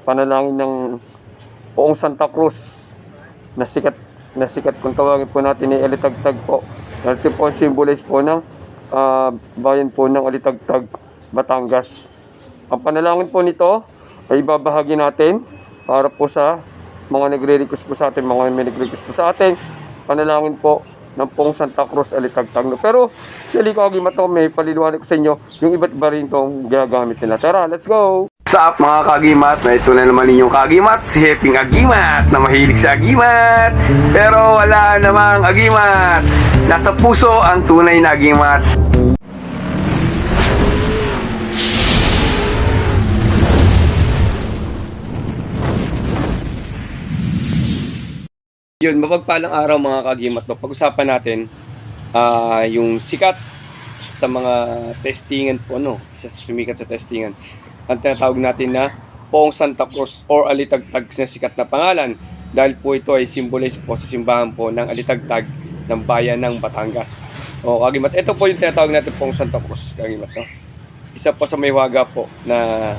panalangin ng Poong Santa Cruz na sikat kung tawagin po natin ni Alitagtag po. Ito po ang symbolize po ng bayan po ng Alitagtag, Batangas. Ang panalangin po nito ay ibabahagi natin para po sa mga nagre-request po sa atin, mga may nagre-request po sa atin. Panalangin po ng Poong Santa Cruz, Alitagtag. Pero sili ko agimat ko, may paliliwanag ko sa inyo yung iba't iba rin itong ginagamit nila. Tara, let's go! What's up mga kagimat? Na ito na naman ninyong kagimat, si Heping Agimat na mahilig sa agimat. Pero wala namang agimat. Nasa puso ang tunay na agimat. Yun, mapagpalang araw mga kagimat. Pag-usapan natin yung sikat sa mga testingan po, no? Isa sa sumikat sa testingan. Ang tinatawag natin na Poong Santa Cruz or Alitagtag na sikat na pangalan. Dahil po ito ay symbolize po sa simbahan po ng Alitagtag ng bayan ng Batangas. O kagimat, ito po yung tinatawag natin Poong Santa Cruz, kagimat, no? Isa po sa may waga po na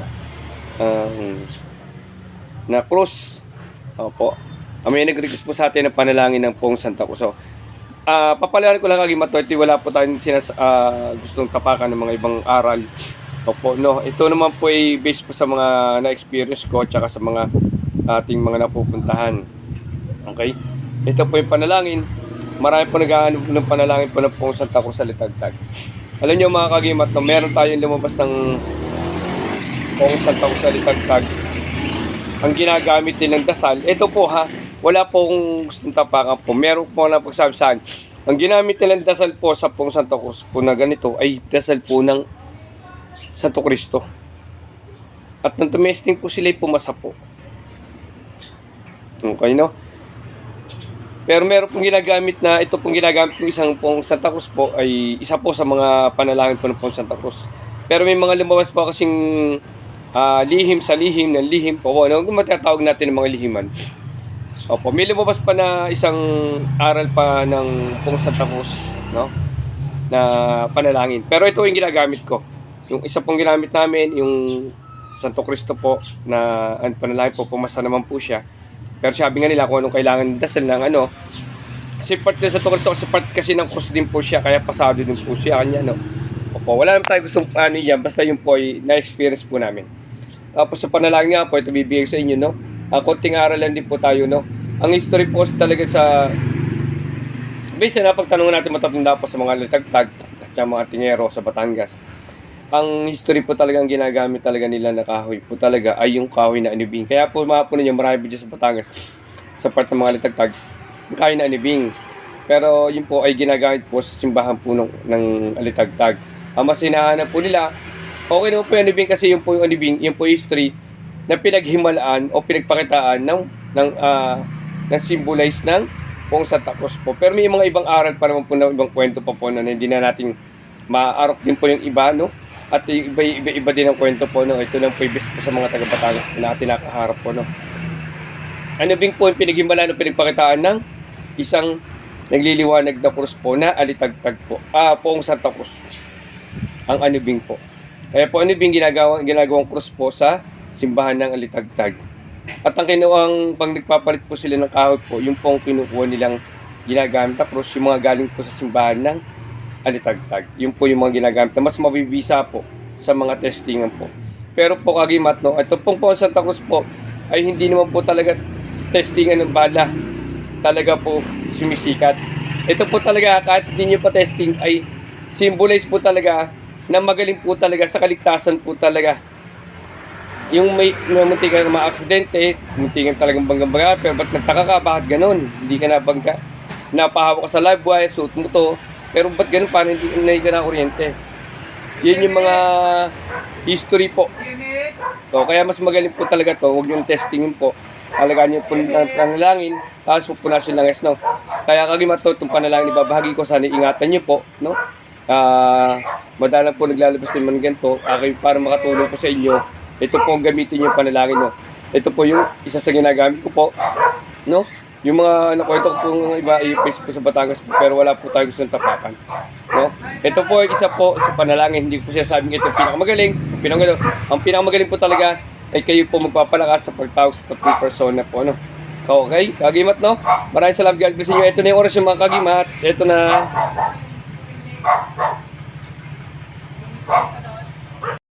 krus. Opo. May nag-request po sa atin ng panalangin ng Poong Santa Cruz. So, papalaran ko lang kagimat, ito wala po tayong gustong tapakan ng mga ibang aral. Opo, no. Ito naman po ay based po sa mga na-experience ko tsaka sa mga ating mga napupuntahan. Okay? Ito po yung panalangin. Marami po nag-aanong ng panalangin po ng Poong Santa Cruz sa Alitagtag. Alam niyo mga kagimat, no, meron tayong lumabas ng Poong Santa Cruz sa Alitagtag. Ang ginagamit din ng dasal, ito po ha, wala pong gustong tapakan po. Meron po na pagsabi saan. Ang ginamit nilang dasal po sa Poong Santa Cruz po na ganito ay dasal po ng Santo Cristo. At nang tumesting po sila ay pumasa po. Okay, no? Pero meron pong ginagamit na, ito pong ginagamit ng isang Poong Santa Cruz po ay isa po sa mga panalangin po ng Poong Santa Cruz. Pero may mga lumabas po kasing lihim sa lihim ng lihim po. Ano, kung matatawag natin ng mga lihiman. Opo, may lumabas pa na isang aral pa ng Poong Santa Cruz, no? Na panalangin. Pero ito yung ginagamit ko. Yung isa pong ginamit namin, yung Santo Cristo po na panalangin po, pumasa naman po siya. Pero sabi nga nila kung anong kailangan dasal ng ano. Kasi part ng Santo Cristo, kasi part kasi ng cross din po siya, kaya pasado din po siya kanya, no? Opo, wala naman tayo gustong ano yan, basta yung po ay na-experience po namin. Tapos sa panalangin nga po, ito bibigay sa inyo, no? Konting aralan din po tayo, no? Ang history po talaga sa base na napagtanungan natin matatanda po sa mga Alitagtag at yung mga tingero sa Batangas. Ang history po talagang ginagamit talaga nila na kahoy po talaga ay yung kahoy na anibing. Kaya po mga po ninyo marami dyan sa Batangas sa part ng mga Alitagtag, yung kahoy na anibing. Pero yun po ay ginagamit po sa simbahan po ng Alitagtag. Ang mas hinahanap po nila, okay naman po yung anibing kasi yung po yung anibing, yung po history na pinaghimalaan o pinagpakitaan ng symbolize ng Poong Santa Cruz po. Pero may mga ibang aral pa naman po na ibang kwento pa po na hindi na natin maarok din po yung iba, no? At iba din ang kwento po, no? Ito lang po ibig po sa mga taga-Batangas na natin nakaharap po, no? Anibing po yung pinaghimalaan o pinagpakitaan ng isang nagliliwanag na krus po na Alitagtag po. Poong Santa Cruz. Ang anibing po. Kaya po anibing ginagawang krus po sa simbahan ng Alitagtag. At ang kinuwang pag nagpapalit po sila ng kahoy po, yung pong kinukuha nilang ginagamit na krus, yung mga galing po sa simbahan ng Alitagtag. Yung po yung mga ginagamit na mas mabibisa po sa mga testingan po. Pero po kagimat, no, ito pong Poong Santa Cruz po ay hindi naman po talaga testingan ng bala. Talaga po sumisikat. Ito po talaga, kahit hindi nyo pa testing, ay symbolize po talaga na magaling po talaga sa kaligtasan po talaga. Yung may muntikan na ma-aksidente, muntikan talagang bangga-bangga, pero ba't nagtaka ka, bakit ganun? Hindi ka nabangga. Napahawak ka sa live wire, suot mo to, pero ba't ganun, parang hindi ka na kuryente. Yun yung mga history po. So, kaya mas magaling po talaga to, huwag yung testingin po. Alagaan nyo po ng panalangin, tapos po nasin lang no? Kaya kagimat to, itong panalangin ibabahagi ko, sana ingatan nyo po, no? Madalang po naglalabas ng mga ganito, para makatulong po sa inyo. Ito po ang gamitin yung panalangin, no? Ito po yung isa sa ginagamit ko po, no? Yung mga nakwento ko pong iba i-face po sa Batangas po, pero wala po tayo gustong tapakan, no? Ito po isa po sa panalangin, hindi ko siya sabing ito pinakamagaling. Ang pinakamagaling po talaga ay kayo po magpapalakas sa pagtawag sa tatlong persona po, ano. Okay, kagimat, no? Maraming salamat, God bless inyo. Ito na yung oras yung mga kagimat. Ito na.